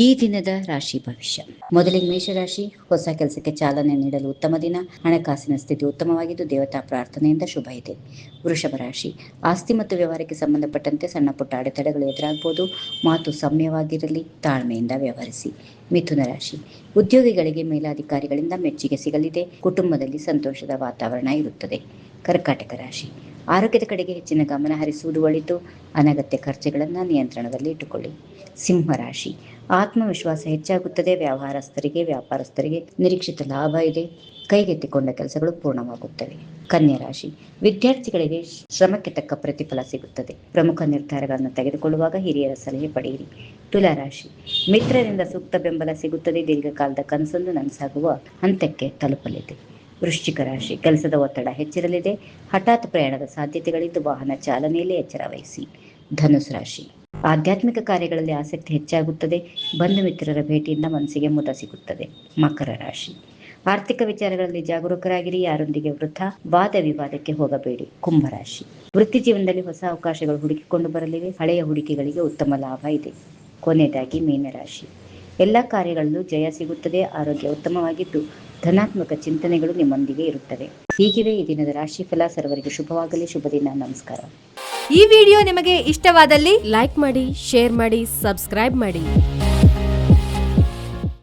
ಈ ದಿನದ ರಾಶಿ ಭವಿಷ್ಯ. ಮೊದಲಿಗೆ ಮೇಷರಾಶಿ. ಹೊಸ ಕೆಲಸಕ್ಕೆ ಚಾಲನೆ ನೀಡಲು ಉತ್ತಮ ದಿನ. ಹಣಕಾಸಿನ ಸ್ಥಿತಿ ಉತ್ತಮವಾಗಿದ್ದು ದೇವತಾ ಪ್ರಾರ್ಥನೆಯಿಂದ ಶುಭ ಇದೆ. ವೃಷಭ ರಾಶಿ. ಆಸ್ತಿ ಮತ್ತು ವ್ಯವಹಾರಕ್ಕೆ ಸಂಬಂಧಪಟ್ಟಂತೆ ಸಣ್ಣ ಪುಟ್ಟ ಅಡೆತಡೆಗಳು ಎದುರಾಗಬಹುದು. ಮಾತು ಸೌಮ್ಯವಾಗಿರಲಿ, ತಾಳ್ಮೆಯಿಂದ ವ್ಯವಹರಿಸಿ. ಮಿಥುನ ರಾಶಿ. ಉದ್ಯೋಗಿಗಳಿಗೆ ಮೇಲಾಧಿಕಾರಿಗಳಿಂದ ಮೆಚ್ಚುಗೆ ಸಿಗಲಿದೆ. ಕುಟುಂಬದಲ್ಲಿ ಸಂತೋಷದ ವಾತಾವರಣ ಇರುತ್ತದೆ. ಕರ್ಕಾಟಕ ರಾಶಿ. ಆರೋಗ್ಯದ ಕಡೆಗೆ ಹೆಚ್ಚಿನ ಗಮನ ಹರಿಸುವುದು ಒಳಿತು. ಅನಗತ್ಯ ಖರ್ಚುಗಳನ್ನು ನಿಯಂತ್ರಣದಲ್ಲಿ ಇಟ್ಟುಕೊಳ್ಳಿ. ಸಿಂಹರಾಶಿ. ಆತ್ಮವಿಶ್ವಾಸ ಹೆಚ್ಚಾಗುತ್ತದೆ. ವ್ಯಾಪಾರಸ್ಥರಿಗೆ ನಿರೀಕ್ಷಿತ ಲಾಭ ಇದೆ. ಕೈಗೆತ್ತಿಕೊಂಡ ಕೆಲಸಗಳು ಪೂರ್ಣವಾಗುತ್ತವೆ. ಕನ್ಯಾ ರಾಶಿ. ವಿದ್ಯಾರ್ಥಿಗಳಿಗೆ ಶ್ರಮಕ್ಕೆ ತಕ್ಕ ಪ್ರತಿಫಲ ಸಿಗುತ್ತದೆ. ಪ್ರಮುಖ ನಿರ್ಧಾರಗಳನ್ನು ತೆಗೆದುಕೊಳ್ಳುವಾಗ ಹಿರಿಯರ ಸಲಹೆ ಪಡೆಯಿರಿ. ತುಲಾ ರಾಶಿ. ಮಿತ್ರರಿಂದ ಸೂಕ್ತ ಬೆಂಬಲ ಸಿಗುತ್ತದೆ. ದೀರ್ಘಕಾಲದ ಕನಸೊಂದು ನನಸಾಗುವ ಹಂತಕ್ಕೆ ತಲುಪಲಿದೆ. ವೃಶ್ಚಿಕ ರಾಶಿ. ಕೆಲಸದ ಒತ್ತಡ ಹೆಚ್ಚಿರಲಿದೆ. ಹಠಾತ್ ಪ್ರಯಾಣದ ಸಾಧ್ಯತೆಗಳಿದ್ದು ವಾಹನ ಚಾಲನೆಯಲ್ಲಿ ಎಚ್ಚರ ವಹಿಸಿ. ಧನುಸ್ ರಾಶಿ. ಆಧ್ಯಾತ್ಮಿಕ ಕಾರ್ಯಗಳಲ್ಲಿ ಆಸಕ್ತಿ ಹೆಚ್ಚಾಗುತ್ತದೆ. ಬಂಧು ಮಿತ್ರರ ಭೇಟಿಯಿಂದ ಮನಸ್ಸಿಗೆ ಮುದ ಸಿಗುತ್ತದೆ. ಮಕರ ರಾಶಿ. ಆರ್ಥಿಕ ವಿಚಾರಗಳಲ್ಲಿ ಜಾಗರೂಕರಾಗಿರಿ. ಯಾರೊಂದಿಗೆ ವೃಥಾ ವಾದ ವಿವಾದಕ್ಕೆ ಹೋಗಬೇಡಿ. ಕುಂಭರಾಶಿ. ವೃತ್ತಿ ಜೀವನದಲ್ಲಿ ಹೊಸ ಅವಕಾಶಗಳು ಹುಡುಕಿಕೊಂಡು ಬರಲಿವೆ. ಹಳೆಯ ಹೂಡಿಕೆಗಳಿಗೆ ಉತ್ತಮ ಲಾಭ ಇದೆ. ಕೊನೆಯದಾಗಿ ಮೀನರಾಶಿ. ಎಲ್ಲ ಕಾರ್ಯಗಳಲ್ಲೂ ಜಯ ಸಿಗುತ್ತದೆ. ಆರೋಗ್ಯ ಉತ್ತಮವಾಗಿದ್ದು ಧನಾತ್ಮಕ ಚಿಂತನೆಗಳು ನಿಮ್ಮೊಂದಿಗೆ ಇರುತ್ತವೆ. ಹೀಗಿವೆ ಈ ದಿನದ ರಾಶಿಫಲ. ಸರ್ವರಿಗೂ ಶುಭವಾಗಲಿ. ಶುಭ ದಿನ. ನಮಸ್ಕಾರ. ಈ ವಿಡಿಯೋ ನಿಮಗೆ ಇಷ್ಟವಾದಲ್ಲಿ ಲೈಕ್ ಮಾಡಿ, ಶೇರ್ ಮಾಡಿ, ಸಬ್ಸ್ಕ್ರೈಬ್ ಮಾಡಿ.